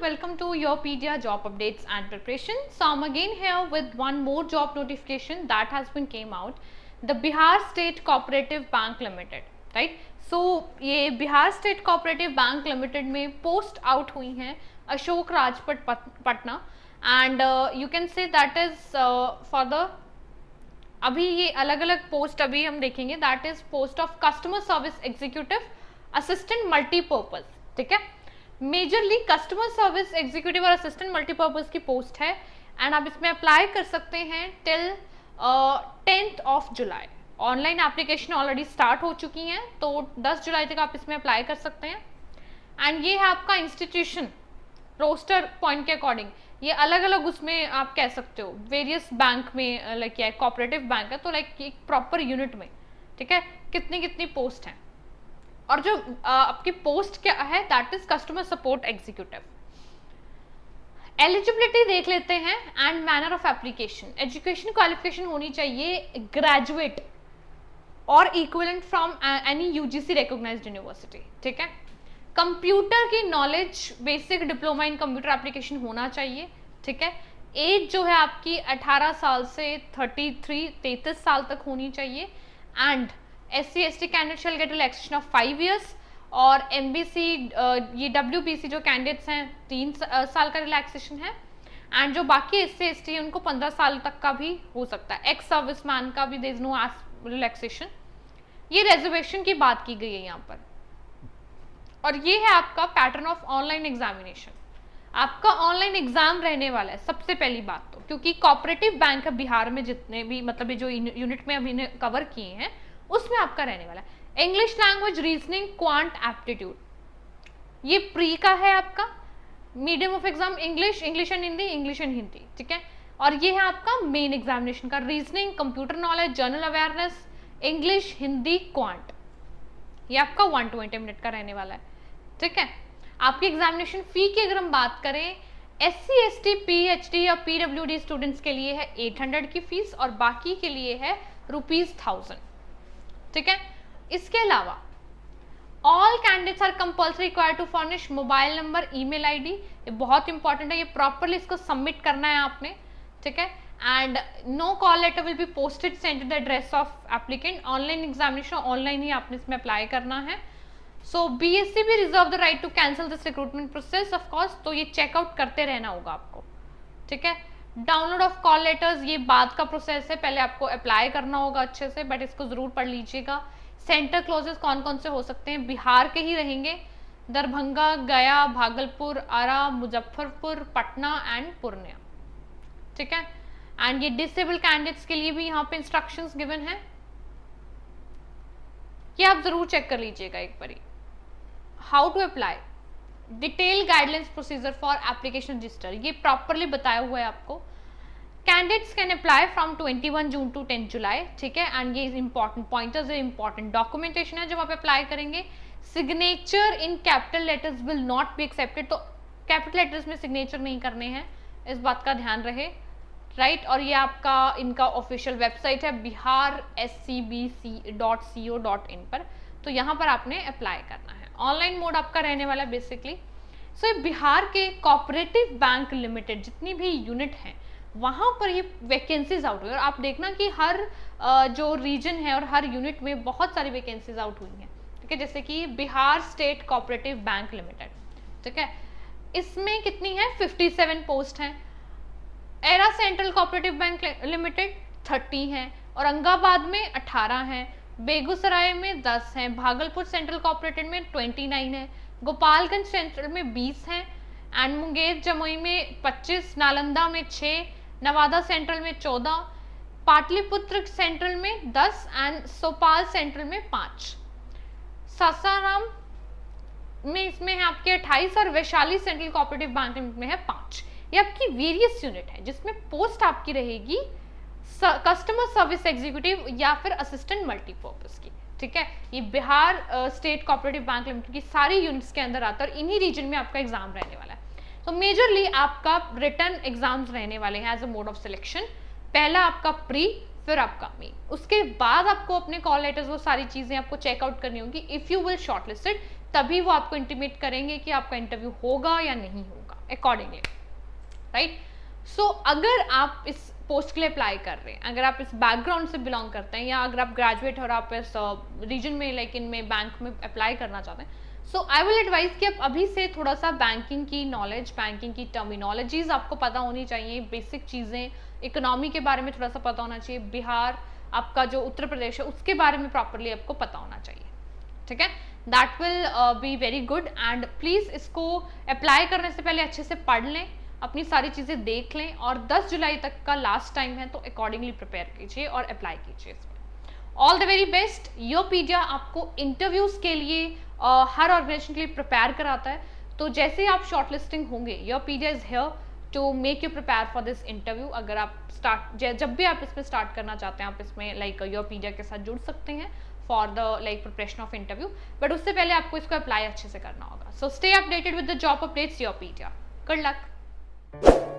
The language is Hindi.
welcome to your PDR job updates and preparation. So I'm again here with one more job notification that has been came out. The Bihar State Cooperative Bank Limited, right? So ये Bihar state cooperative bank limited में पोस्ट आउट हुई हैं Ashok Rajpath Patna and you can say that is for the अभी ये अलग अलग पोस्ट अभी हम देखेंगे that is post of customer service executive assistant multipurpose, ठीक है। मेजरली कस्टमर सर्विस एग्जीक्यूटिव और असिस्टेंट मल्टीपर्पज की पोस्ट है एंड आप इसमें अप्लाई कर सकते हैं till 10th of July. Online application already start हो चुकी हैं तो 10 जुलाई तक आप इसमें अप्लाई कर सकते हैं। एंड ये है आपका इंस्टीट्यूशन रोस्टर पॉइंट के अकॉर्डिंग, ये अलग अलग उसमें आप कह सकते हो वेरियस बैंक में लाइक क्या है, कोऑपरेटिव बैंक है तो लाइक एक प्रॉपर यूनिट में, ठीक है, कितनी कितनी पोस्ट हैं। और जो आपकी पोस्ट क्या है that is customer support executive. Eligibility देख लेते हैं and manner of application. Education qualification होनी चाहिए ग्रेजुएट और equivalent from any UGC recognised university, ठीक है। कंप्यूटर की knowledge basic diploma in computer application होना चाहिए, ठीक है। एज जो है आपकी 18 साल से 33 साल तक होनी चाहिए and SC/ST candidate shell gate relaxation of 5 years और MBC ये WBC जो कैंडिडेट्स हैं 3 साल का रिलैक्सेशन है एंड जो बाकी SC/ST है उनको 15 साल तक का भी हो सकता है। एक्स सर्विस मैन का भी देयर इज नो रिलैक्सेशन। ये रिजर्वेशन की बात की गई है यहाँ पर। और ये है आपका पैटर्न ऑफ ऑनलाइन एग्जामिनेशन। आपका ऑनलाइन एग्जाम रहने वाला है सबसे पहली बात तो, क्योंकि कोऑपरेटिव बैंक है बिहार में जितने भी मतलब जो यूनिट में अभी कवर किए हैं उसमें आपका रहने वाला है English language reasoning quant aptitude, ये प्री का है आपका। Medium of exam English and Hindi, ठीक है। और ये है आपका मेन एग्जामिनेशन का reasoning, computer knowledge, general awareness, English, Hindi, quant. ये आपका 120 मिनट का रहने वाला है, ठीक है। आपकी एग्जामिनेशन फी की अगर हम बात करें SC/ST PhD या PWD स्टूडेंट्स के लिए है 800 की फीस और बाकी के लिए है ₹1000, ठीक है। इसके अलावा all candidates are compulsory required to furnish mobile number, email ID. ये बहुत इंपॉर्टेंट है, ये प्रॉपरली इसको सबमिट करना है आपने, ठीक है। And no call letter will be posted send to the address of applicant. Online examination online ही आपने इसमें अप्लाई करना है। सो BSc भी reserve the right to cancel this recruitment process of course, तो ये चेकआउट करते रहना होगा आपको, ठीक है। डाउनलोड ऑफ कॉल लेटर्स ये बाद का प्रोसेस है, पहले आपको अप्लाई करना होगा अच्छे से, बट इसको जरूर पढ़ लीजिएगा। सेंटर क्लोजेस कौन कौन से हो सकते हैं, बिहार के ही रहेंगे, दरभंगा, गया, भागलपुर, आरा, मुजफ्फरपुर, पटना एंड पूर्णिया, ठीक है। एंड ये डिसेबल कैंडिडेट्स के लिए भी यहाँ पे इंस्ट्रक्शंस गिवन है, ये आप जरूर चेक कर लीजिएगा एक बारी। How to apply, detail guidelines procedure for application register, ये प्रॉपरली बताया हुआ है आपको। Candidates can apply from 21 June to 10 July, ठीक है। एंड ये इंपॉर्टेंट पॉइंटर्स है, इंपॉर्टेंट डॉक्यूमेंटेशन है जब आप अप्लाई करेंगे। Signature in capital letters will not be accepted, तो कैपिटल लेटर्स में सिग्नेचर नहीं करने हैं, इस बात का ध्यान रहे, राइट। और ये आपका इनका ऑफिशियल वेबसाइट है biharscbc.co.in पर, तो यहाँ पर आपने अप्लाई करना है। ऑनलाइन मोड आपका रहने वाला है बेसिकली। सो बिहार के कोऑपरेटिव बैंक लिमिटेड जितनी भी यूनिट हैं वहाँ पर ये वैकेंसीज आउट हुई, और आप देखना कि हर जो रीजन है और हर यूनिट में बहुत सारी वैकेंसीज आउट हुई हैं, ठीक है। जैसे कि Bihar state cooperative bank limited, ठीक है, इसमें कितनी है 57 पोस्ट हैं। Era central cooperative bank limited 30 हैं, औरंगाबाद में 18 हैं, बेगूसराय में 10 हैं, भागलपुर सेंट्रल कोऑपरेटिव में 29 है, गोपालगंज सेंट्रल में 20 हैं एंड मुंगेर जमुई में 25, नालंदा में 6, नवादा सेंट्रल में 14, पाटलिपुत्र सेंट्रल में 10 एंड सोपाल सेंट्रल में 5, सासाराम में इसमें है आपके 28 और वैशाली सेंट्रल कोऑपरेटिव बैंक में है 5। ये आपकी वेरियस यूनिट है जिसमें पोस्ट आपकी रहेगी कस्टमर सर्विस एग्जीक्यूटिव या फिर असिस्टेंट मल्टीपर्पज की, ठीक है। ये Bihar state cooperative bank limited की सारी यूनिट्स के अंदर आता है और इन्हीं रीजन में आपका एग्जाम रहने वाला है। तो मेजरली आपका रिटर्न एग्जाम्स रहने वाले हैं as a mode of selection. पहला आपका प्री, फिर आपका मेन, उसके बाद आपको अपने कॉल लेटर्स वो सारी चीजें आपको चेकआउट करनी होगी। इफ यू विल शॉर्टलिस्टेड तभी वो आपको इंटीमेट करेंगे कि आपका इंटरव्यू होगा या नहीं होगा, अकॉर्डिंगली, राइट। सो अगर आप इस पोस्ट के लिए अप्लाई कर रहे हैं, अगर आप इस बैकग्राउंड से बिलोंग करते हैं, या अगर आप ग्रेजुएट और आप इस रीजन में लाइक इनमें बैंक में अप्लाई करना चाहते हैं, सो आई विल एडवाइज कि आप अभी से थोड़ा सा बैंकिंग की नॉलेज, बैंकिंग की टर्मिनोलॉजीज आपको पता होनी चाहिए, बेसिक चीज़ें, इकोनॉमी के बारे में थोड़ा सा पता होना चाहिए, बिहार आपका जो उत्तर प्रदेश है उसके बारे में प्रॉपरली आपको पता होना चाहिए, ठीक है। That will be very good. And please इसको अप्लाई करने से पहले अच्छे से पढ़ लें, अपनी सारी चीज़ें देख लें, और 10 जुलाई तक का लास्ट टाइम है, तो अकॉर्डिंगली प्रिपेयर कीजिए और अप्लाई कीजिए इसमें। All the very best. Yourpedia आपको इंटरव्यूज़ के लिए हर ऑर्गेनाइजेशन के लिए प्रिपेयर कराता है, तो जैसे ही आप शॉर्ट लिस्टिंग होंगे, Yourpedia is here to make you prepare for this interview. अगर आप जब भी आप इसमें स्टार्ट करना चाहते हैं, आप इसमें लाइक योरपीडिया के साथ जुड़ सकते हैं for the like preparation of interview, but उससे पहले आपको इसको अप्लाई अच्छे से करना होगा। So stay updated with the job updates Yourpedia. Good luck.